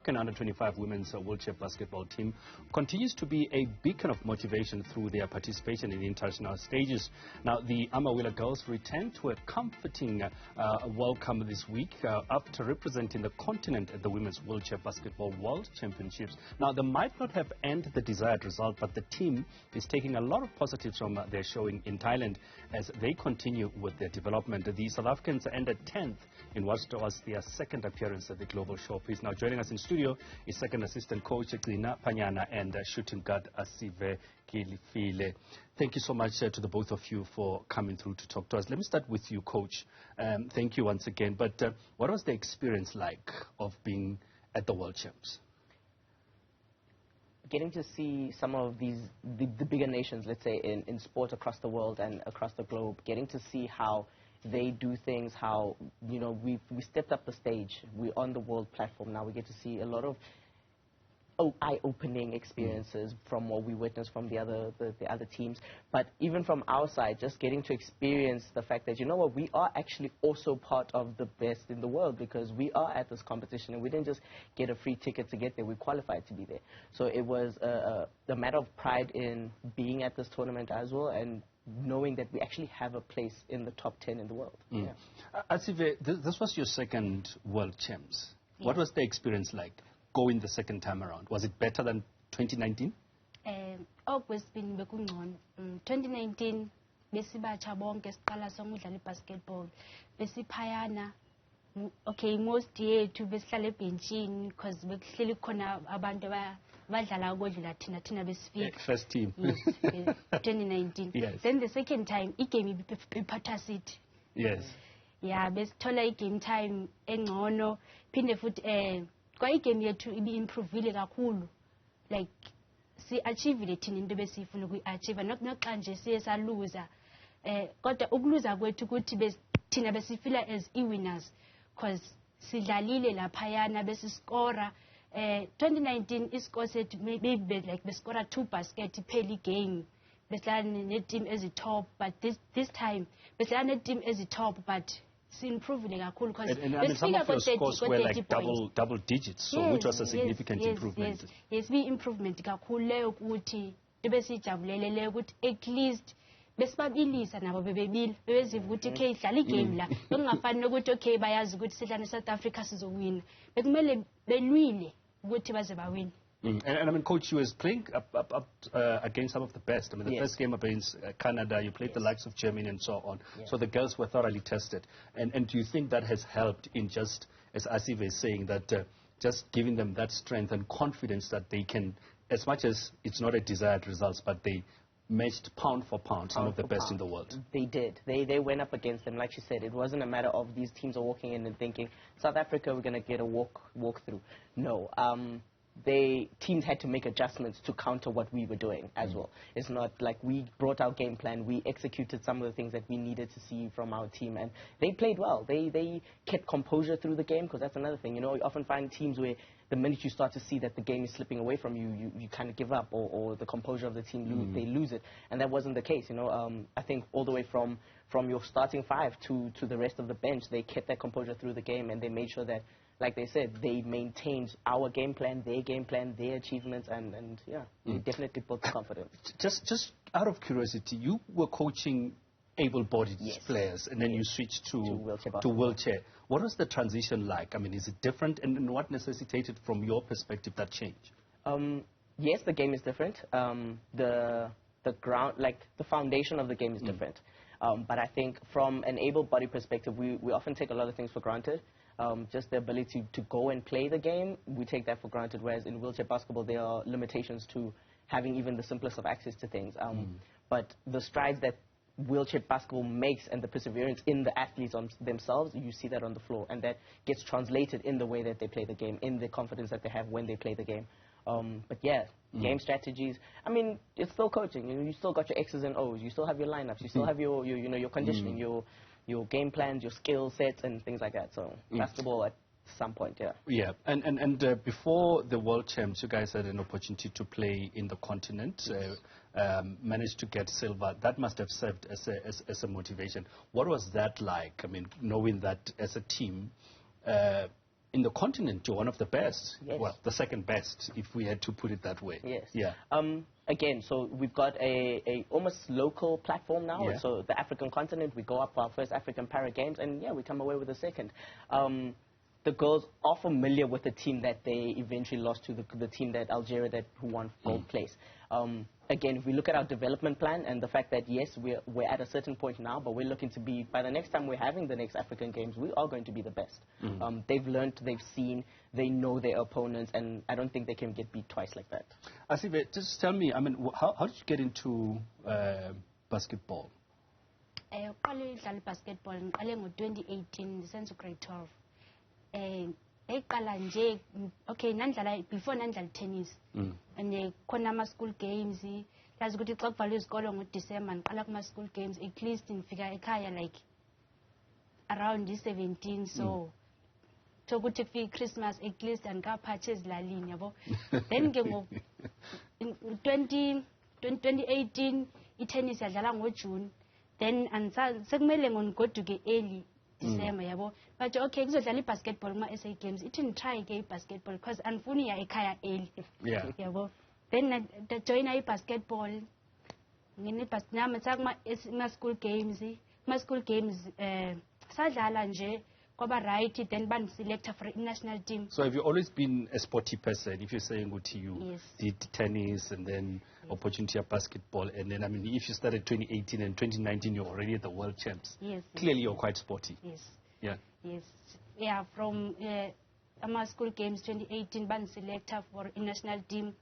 Under 25 women's wheelchair basketball team continues to be a beacon of motivation through their participation in international stages. Now, the AmaWheela Girls returned to a comforting welcome this week after representing the continent at the Women's Wheelchair Basketball World Championships. Now, they might not have earned the desired result, but the team is taking a lot of positives from their showing in Thailand as they continue with their development. The South Africans ended 10th in what was their second appearance at the global showpiece. Now, joining us in studio is second assistant coach Gcina, Phanyana, and shooting guard Asive Gilifile. Thank you so much to the both of you for coming through to talk to us. Let me start with you, Coach. Thank you once again. But what was the experience like of being at the World Champs? Getting to see some of the bigger nations, let's say, in sport across the world and across the globe, getting to see how they do things, how, you know, we stepped up the stage. We're on the world platform now. We get to see a lot of eye-opening experiences from what we witnessed from the other teams. But even from our side, just getting to experience the fact that, you know what, we are actually also part of the best in the world, because we are at this competition and we didn't just get a free ticket to get there, we qualified to be there. So it was a matter of pride in being at this tournament as well, and knowing that we actually have a place in the top 10 in the world. Yeah. Asive, this was your second World Champs. Yeah. What was the experience like going the second time around? Was it better than 2019? 2019 besibatsha bonke siqala songudlala ibasketball besiphayana. Okay, most yethu besihlala ebhenchini because bekuhleli khona abantu abadlala kodlula thina besifika. First team. Yes, 2019. Yes. Then the second time igame iphatha City. Yes. Yeah, besithola igame time engcono phinde futhi kwa igame yethu ibi-improvile kakhulu, like si achieve thina into besifuna ukuyi-achieve noxa nje siye saluza kodwa ukuluza kwethu ukuthi thina besifila as i-winners because sidlalile laphayana besiskora. 2019 iscore sethu maybe like besicora 2 baskets iphela igame, besidlala ne-team ezitop, but this time besidlala ne-team ezitop, but improving kakhulu because some of your scores were like double digits, so yes, which was a significant improvement. Yes, we improvement kakhulu leyo ukuthi besijabulele leyo ukuthi at least besibabilisa nabo bebebili bebeziva ukuthi okay idlala igame la bekungafani nokuthi okay bayazi ukuthi sidlala South Africa sizowina, bekumele belwile ukuthi baze bawina. And I mean, Coach, you was playing up against some of the best. I mean, the first game against Canada, you played the likes of Germany and so on. So the girls were thoroughly tested. And do you think that has helped in just, as Asive is saying, that just giving them that strength and confidence that they can, as much as it's not a desired result, but they matched pound for pound some of the best in the world? They did. They went up against them. Like you said, it wasn't a matter of these teams are walking in and thinking, South Africa, we're going to get a walk through. No. Teams had to make adjustments to counter what we were doing as well. It's not like we brought our game plan, we executed some of the things that we needed to see from our team, and they played well. They kept composure through the game, because that's another thing. You know, you often find teams where the minute you start to see that the game is slipping away from you, you kind of give up, or the composure of the team, they lose it. And that wasn't the case, you know. I think all the way from your starting five to the rest of the bench, they kept that composure through the game, and they made sure that, like they said, they maintained our game plan, their achievements, and yeah, we definitely built confidence. Just out of curiosity, you were coaching able-bodied players, and then you switched to wheelchair. What was the transition like? I mean, is it different, and what necessitated, from your perspective, that change? Yes, the game is different. The ground, like the foundation of the game is different. But I think from an able-bodied perspective, we often take a lot of things for granted. Just the ability to go and play the game, we take that for granted, whereas in wheelchair basketball there are limitations to having even the simplest of access to things. But the strides that wheelchair basketball makes and the perseverance in the athletes themselves, you see that on the floor, and that gets translated in the way that they play the game, in the confidence that they have when they play the game. But yeah, game strategies, I mean, it's still coaching. You still got your X's and O's, you still have your lineups, you still have your conditioning, your game plans, your skill sets, and things like that. So basketball at some point, yeah. Yeah, and before the World Champs, you guys had an opportunity to play in the continent, managed to get silver. That must have served as a motivation. What was that like? I mean, knowing that as a team, in the continent, you're one of the best. Yes. Well, the second best, if we had to put it that way. Yes. Yeah. Again, so we've got a almost local platform now. Yeah. So the African continent, we go up for our first African Para Games, and yeah, we come away with a second. The girls are familiar with the team that they eventually lost to, the team that Algeria who won gold place. Again, if we look at our development plan and the fact that, yes, we're at a certain point now, but we're looking to be, by the next time we're having the next African Games, we are going to be the best. They've learned, they've seen, they know their opponents, and I don't think they can get beat twice like that. Asive, just tell me, I mean, how did you get into basketball? I started basketball in 2018, since grade 12. Okay, before nandlala tennis, and khona school games. Lazi ukuthi xa kuvalwe izikolo ngoDecember ngiqala kuma school games, at least ngifika ekhaya like around 17, so ukuthi kufika Christmas at least andikaphathe ezilalini yabo. Then ke ngo 2018 i-tennis yadlala ngoJune, then sekumele ngigoduke early December yabo, but okay kuzodlala i-basketball kuma SA Games, ithi try ke i-basketball because andifuni ya ekhaya early. Yeah. Yabo, then joina i-basketball nami sakuma school games, sadlala nje kwaba right, then bandiselecta for national team. So have you always been a sporty person? If you're saying what you Yes. did tennis and then opportunity of basketball, and then I mean if you started 2018 and 2019 you're already at the world champs. Yes. Clearly you're quite sporty. Yes. Yeah. Yes. Yeah, from school games 2018 bandiselecta for national team,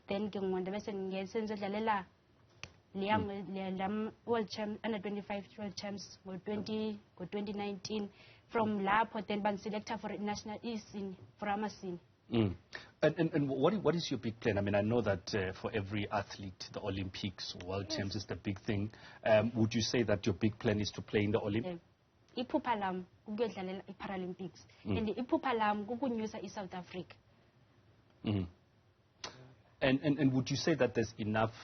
then ke ngonde bese ngiyenzodlalela world champ under 25 world champs ngo 2019. From lapho then bandiselecta for national scene for AmaScene. And what is your big plan? I mean, I know that for every athlete, the Olympics, world champs is the big thing. Would you say that your big plan is to play in the Olympics? Iphupha lam ukuyodlalela i-Paralympics, and iphupha lam kukunyusa i-South Africa. And would you say that there's enough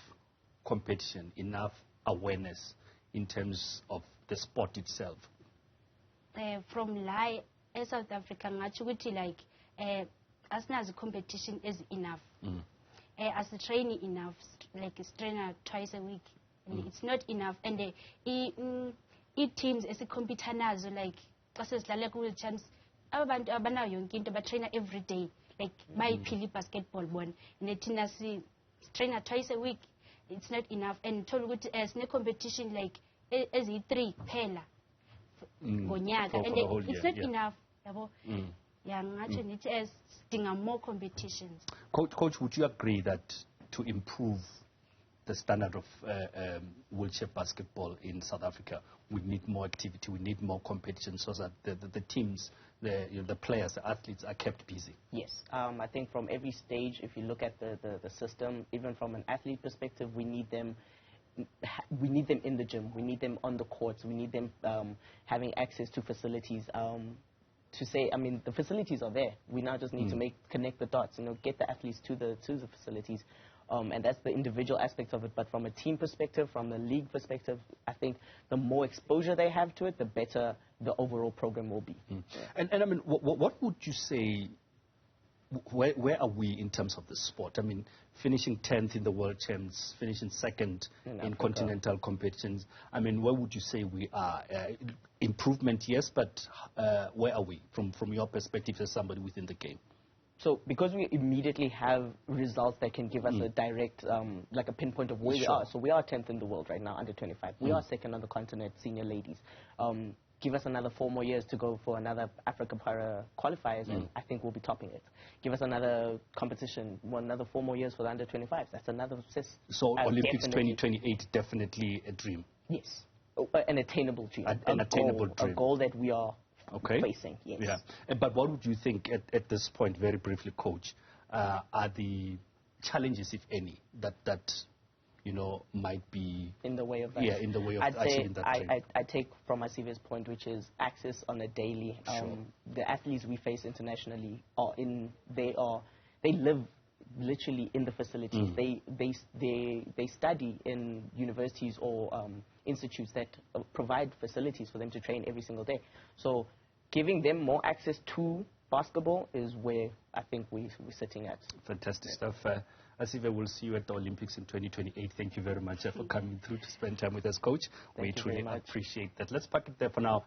competition, enough awareness in terms of the sport itself? From la South Africa ngathi ukuthi like asinazi competition is enough, as a training enough, like a trainer twice a week, and it's not enough, and teams esicompete nazo like xa sesidlala ku-world champs abantu abanayo yonke into batrainer every day, like bayiphila basketball bona, and thina trainer twice a week, it's not enough, and thola ukuthi sine competition like eziyi-3 kuphela ngonyaka, and it's not enough yabo. Yeah, ngathi nithi sidinga more competitions. Coach, would you agree that to improve the standard of wheelchair basketball in South Africa, we need more activity, we need more competition, so that the teams, the players, the athletes are kept busy? Yes, I think from every stage, if you look at the system, even from an athlete perspective, we need them in the gym, we need them on the courts, we need them having access to facilities. To say, I mean, the facilities are there. We now just need to connect the dots, get the athletes to the facilities. And that's the individual aspect of it. But from a team perspective, from the league perspective, I think the more exposure they have to it, the better the overall program will be. And I mean, what would you say, where are we in terms of the sport? I mean, finishing 10th in the World Champs, finishing 2nd in continental competitions. I mean, where would you say we are? Improvement, yes, but where are we from your perspective as somebody within the game? So because we immediately have results that can give us a direct, like a pinpoint of where we are. So we are 10th in the world right now, under 25. We are 2nd on the continent, senior ladies. Give us another 4 more years to go for another Africa Para qualifiers, and I think we'll be topping it. Give us another competition, another 4 more years for the under 25s. That's another success. So Olympics 2028, definitely a dream. Yes, an attainable dream. An attainable dream. A goal that we are facing. Yes. Yeah. But what would you think at this point, very briefly, Coach, are the challenges, if any, that might be in the way of that? Yeah, in the way of achieving that dream. I take from Asive's point, which is access on a daily. The athletes we face internationally they live literally in the facilities. They study in universities or institutes that provide facilities for them to train every single day. So giving them more access to basketball is where I think we're sitting at. Fantastic stuff. Asive, we'll see you at the Olympics in 2028. Thank you very much for coming through to spend time with us, Coach. We truly appreciate that. Let's park it there for now.